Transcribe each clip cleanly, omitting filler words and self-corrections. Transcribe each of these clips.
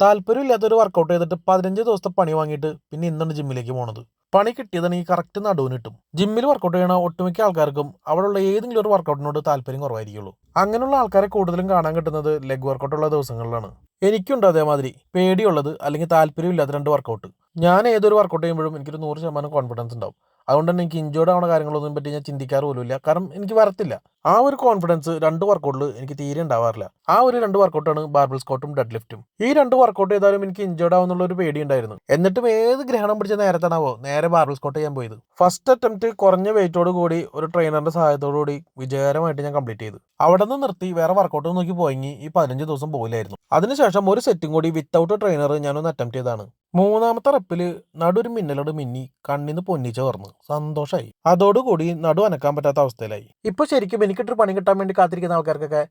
താല്പര്യമില്ലാത്തൊരു workout ചെയ്തിട്ട് 15 ദിവസത്തെ പണി വാങ്ങിയിട്ട് പിന്നെ ഇന്നാണ് ജിമ്മിലേക്ക് പോണത്. പണി കിട്ടിയതാണെങ്കിൽ കറക്റ്റ് നടുവിന് കിട്ടും. ജിമ്മിൽ വർക്കൗട്ട് ചെയ്യണ ഒട്ടുമിക്ക ആൾക്കാർക്കും അവിടെയുള്ള ഏതെങ്കിലും ഒരു വർക്കൗട്ടിനോട് താല്പര്യം കുറവായിരിക്കുള്ളൂ. അങ്ങനെയുള്ള ആൾക്കാരെ കൂടുതലും കാണാൻ കിട്ടുന്നത് ലെഗ് വർക്കൗട്ടുള്ള ദിവസങ്ങളിലാണ്. എനിക്കുണ്ട് അതേമാതിരി പേടിയുള്ളത് അല്ലെങ്കിൽ താല്പര്യമില്ലാത്ത 2 വർക്കൗട്ട്. ഞാൻ ഏതൊരു വർക്കൗട്ട് ചെയ്യുമ്പോഴും എനിക്കൊരു 100% കോൺഫിഡൻസ് ഉണ്ടാവും. അതുകൊണ്ട് തന്നെ എനിക്ക് ഇഞ്ചേർഡ് ആവുന്ന കാര്യങ്ങളൊന്നും പറ്റി ഞാൻ ചിന്തിക്കാറ് പോലുമില്ല. കാരണം എനിക്ക് വരത്തില്ല. ആ ഒരു കോൺഫിഡൻസ് 2 വർക്കൗട്ടിൽ എനിക്ക് തീരെ ഉണ്ടാവാറില്ല. ആ ഒരു 2 വർക്കൗട്ടാണ് ബാർബിൾ സ്ക്വാട്ടും ഡെഡ് ലിഫ്റ്റും. ഈ 2 വർക്കൗട്ട് ചെയ്താലും എനിക്ക് ഇഞ്ചേർഡ് ആവുന്നുള്ള ഒരു പേടി ഉണ്ടായിരുന്നു. എന്നിട്ടും ഏത് ഗ്രഹണം പിടിച്ച നേരത്താണാവോ നേരെ ബാർബിൾ സ്ക്വാട്ട് ചെയ്യാൻ പോയത്. ഫസ്റ്റ് അറ്റംപ്റ്റ് കുറഞ്ഞ വെയിറ്റോട് കൂടി ഒരു ട്രെയിനറിന്റെ സഹായത്തോടു കൂടി വിജയകരമായിട്ട് ഞാൻ കംപ്ലീറ്റ് ചെയ്തു. അവിടെ നിന്ന് നിർത്തി വേറെ വർക്കൗട്ട് നോക്കി പോയെങ്കിൽ ഈ 15 ദിവസം പോകില്ലായിരുന്നു. അതിനുശേഷം ഒരു സെറ്റും കൂടി വിത്തൗട്ട് ട്രെയിനർ ഞാനൊന്ന് അറ്റംപ്റ്റ് ചെയ്താണ്. 3ാമത്തെ റെപ്പില് നടുരു മിന്നലോട് മിന്നി കണ്ണിന്ന് പൊന്നിച്ച പറഞ്ഞു. സന്തോഷമായി. അതോടുകൂടി നടു അനക്കാൻ പറ്റാത്ത അവസ്ഥയിലായി. ഇപ്പൊ ശരിക്കും എനിക്കിട്ടൊരു പണി കിട്ടാൻ വേണ്ടി കാത്തിരിക്കുന്ന ആൾക്കാർക്കൊക്കെ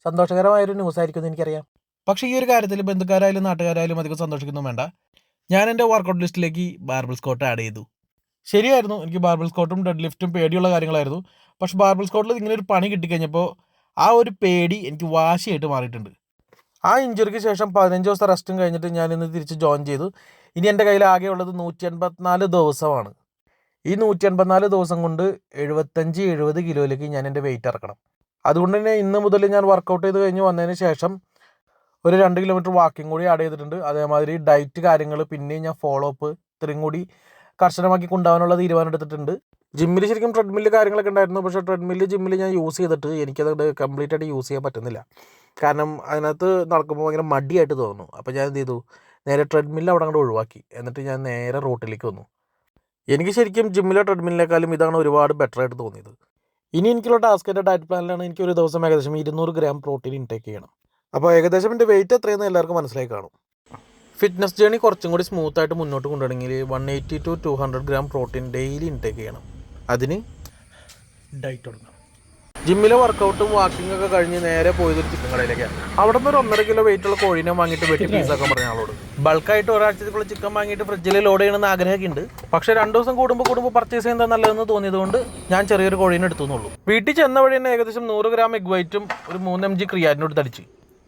സന്തോഷകരമായൊരു ന്യൂസ് ആയിരിക്കും എന്ന് എനിക്കറിയാം. പക്ഷേ ഈ ഒരു കാര്യത്തിൽ ബന്ധുക്കാരായാലും നാട്ടുകാരായാലും അധികം സന്തോഷിക്കൊന്നും വേണ്ട. ഞാൻ എൻ്റെ വർക്കൗട്ട് ലിസ്റ്റിലേക്ക് ബാർബിൾ സ്ക്വാട്ട് ആഡ് ചെയ്തു. ശരിയായിരുന്നു, എനിക്ക് ബാർബിൾ സ്ക്വാട്ടും ഡെഡ് ലിഫ്റ്റും പേടിയുള്ള കാര്യങ്ങളായിരുന്നു. പക്ഷെ ബാർബിൾ സ്ക്വാട്ടിൽ ഇങ്ങനെ ഒരു പണി കിട്ടിക്കഴിഞ്ഞപ്പോൾ ആ ഒരു പേടി എനിക്ക് വാശിയായിട്ട് മാറിയിട്ടുണ്ട്. ആ ഇഞ്ചുറിക്ക് ശേഷം 15 ദിവസത്തെ റെസ്റ്റും കഴിഞ്ഞിട്ട് ഞാൻ ഇന്ന് തിരിച്ച് ജോയിൻ ചെയ്തു. ഇനി എൻ്റെ കയ്യിൽ ആകെ ഉള്ളത് 184 ദിവസമാണ്. ഈ 184 ദിവസം കൊണ്ട് 75-70 കിലോയിലേക്ക് ഞാൻ എൻ്റെ വെയിറ്റ് ഇറക്കണം. അതുകൊണ്ട് തന്നെ ഇന്ന് മുതൽ ഞാൻ വർക്കൗട്ട് ചെയ്ത് കഴിഞ്ഞ് വന്നതിന് ശേഷം ഒരു 2 കിലോമീറ്റർ വാക്കിംഗ് കൂടി ആഡ് ചെയ്തിട്ടുണ്ട്. അതേമാതിരി ഡയറ്റ് കാര്യങ്ങൾ പിന്നെയും ഞാൻ ഫോളോ അപ്പ് ഇത്രയും കൂടി കർശനമാക്കി കൊണ്ടുപോകാനുള്ള തീരുമാനം എടുത്തിട്ടുണ്ട്. ജിമ്മിൽ ശരിക്കും ട്രെഡ്മില്ല് കാര്യങ്ങളൊക്കെ ഉണ്ടായിരുന്നു. പക്ഷേ ട്രെഡ്മില്ല് ജിമ്മിൽ ഞാൻ യൂസ് ചെയ്തിട്ട് എനിക്കത് കംപ്ലീറ്റ് ആയിട്ട് യൂസ് ചെയ്യാൻ പറ്റുന്നില്ല. കാരണം അതിനകത്ത് നടക്കുമ്പോൾ ഭയങ്കര മടിയായിട്ട് തോന്നുന്നു. അപ്പോൾ ഞാൻ എന്ത് ചെയ്തു, നേരെ ട്രെഡ്മില്ല് അവിടെ അങ്ങോട്ട് ഒഴിവാക്കി. എന്നിട്ട് ഞാൻ നേരെ റോട്ടിലേക്ക് വന്നു. എനിക്ക് ശരിക്കും ജിമ്മിലെ ട്രെഡ്മില്ലിനേക്കാളും ഇതാണ് ഒരുപാട് ബെറ്റർ ആയിട്ട് തോന്നിയത്. ഇനി എനിക്കുള്ള ടാസ്ക് എൻ്റെ ഡയറ്റ് പ്ലാനിലാണ് എനിക്ക് ഒരു ദിവസം ഏകദേശം 200 ഗ്രാം പ്രോട്ടീൻ ഇൻടേക്ക് ചെയ്യണം. അപ്പോൾ ഏകദേശം എൻ്റെ വെയിറ്റ് എത്രയെന്ന് എല്ലാവർക്കും മനസ്സിലായി കാണും. ഫിറ്റ്നസ് ജേണി കുറച്ചും കൂടി സ്മൂത്തായിട്ട് മുന്നോട്ട് കൊണ്ടുപോകണമെങ്കിൽ 180-200 ഗ്രാം പ്രോട്ടീൻ ഡെയിലി ഇൻടേക്ക് ചെയ്യണം. അതിന് ഡയറ്റ് തുടങ്ങണം. ജിമ്മിലെ വർക്കൗട്ടും വാക്കിംഗ് ഒക്കെ കഴിഞ്ഞ് നേരെ പോയതൊരു ചിക്കൻ കടയിലേക്കാണ്. അവിടെ നിന്ന് ഒരു 1.5 കിലോ വെയിറ്റുള്ള കോഴീനെ വാങ്ങിയിട്ട് വെട്ടി പീസാക്കാൻ പറഞ്ഞ ആളോട്. ബൾക്കായിട്ട് ഒരാഴ്ചക്കുള്ള ചിക്കൻ വാങ്ങിയിട്ട് ഫ്രിഡ്ജിൽ ലോഡ് ചെയ്യണമെന്ന് ആഗ്രഹമൊക്കെ ഉണ്ട്. പക്ഷേ 2 ദിവസം കൂടുമ്പോൾ പർച്ചേസ് ചെയ്യുന്നത് നല്ലതെന്ന് തോന്നിയതുകൊണ്ട് ഞാൻ ചെറിയൊരു കോഴീനെ എടുത്തുന്നുള്ളൂ. വീട്ടിൽ ചെന്ന വഴി തന്നെ ഏകദേശം 100 ഗ്രാം എഗ് വൈറ്റും ഒരു 3 mg ക്രിയാറ്റിനോട് തടിച്ച്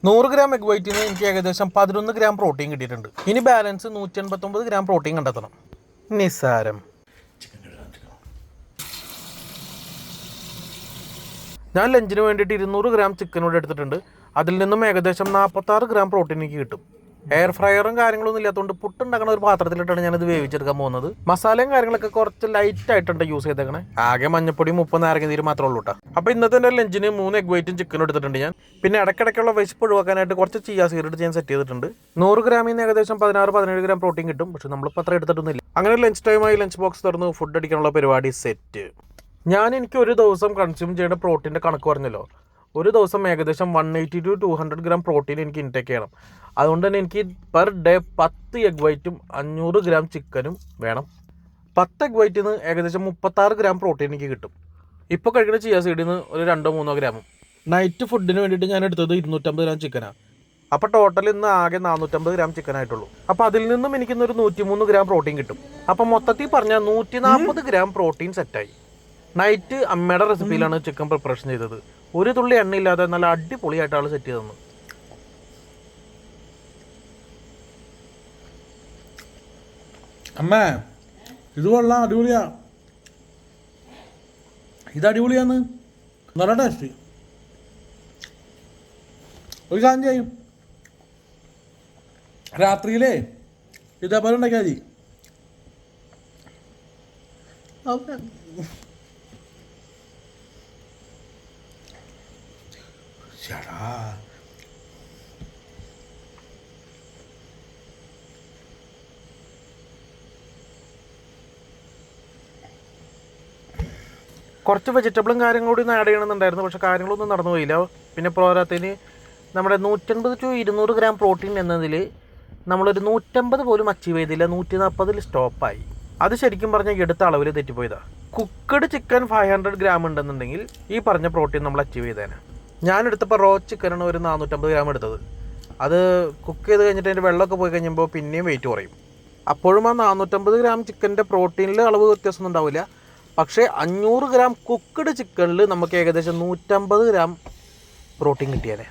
100 ഗ്രാം എഗ് വൈറ്റിന് എനിക്ക് ഏകദേശം 11 ഗ്രാം പ്രോട്ടീൻ കിട്ടിയിട്ടുണ്ട്. ഇനി ബാലൻസ് 189 ഗ്രാം പ്രോട്ടീൻ കണ്ടെത്തണം. നിസ്സാരം. ഞാൻ ലഞ്ചിന് വേണ്ടിയിട്ട് 200 ഗ്രാം ചിക്കനോട് എടുത്തിട്ടുണ്ട്. അതിൽ നിന്നും ഏകദേശം 46 ഗ്രാം പ്രോട്ടീൻ എനിക്ക് കിട്ടും. എയർ ഫ്രയറും കാര്യങ്ങളൊന്നും ഇല്ലാത്തതുകൊണ്ട് പുട്ടുണ്ടാക്കുന്ന ഒരു പാത്രത്തിലിട്ടാണ് ഞാനത് വേവിച്ചെടുക്കാൻ പോകുന്നത്. മസാലയും കാര്യങ്ങളൊക്കെ കുറച്ച് ലൈറ്റ് ആയിട്ടുണ്ട് യൂസ് ചെയ്തേക്കണേ. ആകെ മഞ്ഞപ്പൊടി 30 നാരങ്ങ നീര് മാത്രമേ ഉള്ളൂ കേട്ടോ. അപ്പോൾ ഇന്നത്തെ എൻ്റെ ലഞ്ചിന് 3 എഗ് വൈറ്റും ചിക്കനും എടുത്തിട്ടുണ്ട് ഞാൻ. പിന്നെ ഇടയ്ക്കിടയ്ക്കുള്ള വിശപ്പ് ഒഴിവാക്കാനായിട്ട് കുറച്ച് ചിയ സീഡ് ഞാൻ സെറ്റ് ചെയ്തിട്ടുണ്ട്. 100 ഗ്രാമിൽ നിന്ന് ഏകദേശം 16-17 ഗ്രാം പ്രോട്ടീൻ കിട്ടും. പക്ഷെ നമ്മളിപ്പോൾ അത്ര എടുത്തിട്ടൊന്നുമില്ല. അങ്ങനെ ലഞ്ച് ടൈമായി ലഞ്ച് ബോക്സ് തുറന്ന് ഫുഡ് അടിക്കാനുള്ള പരിപാടി സെറ്റ്. എനിക്ക് ഒരു ദിവസം കൺസ്യൂം ചെയ്യേണ്ട പ്രോട്ടീൻ്റെ കണക്ക് പറഞ്ഞല്ലോ. ഒരു ദിവസം ഏകദേശം 180-200 ഗ്രാം പ്രോട്ടീൻ എനിക്ക് ഇൻടേക്ക് ചെയ്യണം. അതുകൊണ്ട് തന്നെ എനിക്ക് പെർ ഡേ 10 എഗ് വൈറ്റും 500 ഗ്രാം ചിക്കനും വേണം. 10 എഗ് വൈറ്റിൽ നിന്ന് ഏകദേശം 36 ഗ്രാം പ്രോട്ടീൻ എനിക്ക് കിട്ടും. ഇപ്പോൾ കഴിക്കുന്ന ചിയ സീഡിൽ നിന്ന് ഒരു 2-3 ഗ്രാമും. നൈറ്റ് ഫുഡിന് വേണ്ടിയിട്ട് ഞാൻ എടുത്തത് 250 ഗ്രാം ചിക്കനാണ്. അപ്പോൾ ടോട്ടൽ ഇന്ന് ആകെ 450 ഗ്രാം ചിക്കൻ ആയിട്ടുള്ളൂ. അപ്പോൾ അതിൽ നിന്നും എനിക്കിന്നൊരു 103 ഗ്രാം പ്രോട്ടീൻ കിട്ടും. അപ്പോൾ മൊത്തത്തിൽ പറഞ്ഞാൽ 140 ഗ്രാം പ്രോട്ടീൻ സെറ്റായി. നൈറ്റ് അമ്മയുടെ റെസിപ്പിയിലാണ് ചിക്കൻ പ്രിപ്പറേഷൻ ചെയ്തത്. ഒരു തുള്ളി എണ്ണയില്ലാതെ നല്ല അടിപൊളിയായിട്ട് ആൾ സെറ്റ് ചെയ്തു. അമ്മേ ഇത് കൊള്ളാം, അടിപൊളിയാ. ഇത് അടിപൊളിയാന്ന്, നല്ല ടേസ്റ്റ്. ഒരു സാധനം ചെയ്യും, രാത്രിയിലേ ഇതേപോലെ ഉണ്ടാക്കിയാൽ മതി. ചേടാ കുറച്ച് വെജിറ്റബിളും കാര്യങ്ങളും കൂടി ആഡ് ചെയ്യണമെന്നുണ്ടായിരുന്നു. പക്ഷേ കാര്യങ്ങളൊന്നും നടന്നു പോയില്ല. പിന്നെ പോരാത്തതിന് നമ്മുടെ 150-200 ഗ്രാം പ്രോട്ടീൻ എന്നതിൽ നമ്മളൊരു 150 പോലും അച്ചീവ് ചെയ്തില്ല. 140 സ്റ്റോപ്പായി. അത് ശരിക്കും പറഞ്ഞാൽ എടുത്ത അളവിൽ തെറ്റിപ്പോയതാണ്. കുക്കഡ് ചിക്കൻ 500 ഗ്രാം ഉണ്ടെന്നുണ്ടെങ്കിൽ ഈ പറഞ്ഞ പ്രോട്ടീൻ നമ്മൾ അച്ചീവ് ചെയ്തേനെ. ഞാനെടുത്തപ്പോൾ റോ ചിക്കനാണ് ഒരു 450 ഗ്രാം എടുത്തത്. അത് കുക്ക് ചെയ്ത് കഴിഞ്ഞിട്ട് അതിൻ്റെ വെള്ളമൊക്കെ പോയി കഴിഞ്ഞപ്പോൾ പിന്നെയും വെയിറ്റ് കുറയും. അപ്പോഴും ആ 450 ഗ്രാം ചിക്കൻ്റെ പ്രോട്ടീനിൽ അളവ് വ്യത്യാസമൊന്നും ഉണ്ടാവില്ല. പക്ഷേ 500 ഗ്രാം കുക്കഡ് ചിക്കനിൽ നമുക്ക് ഏകദേശം 150 ഗ്രാം പ്രോട്ടീൻ കിട്ടിയാലേ.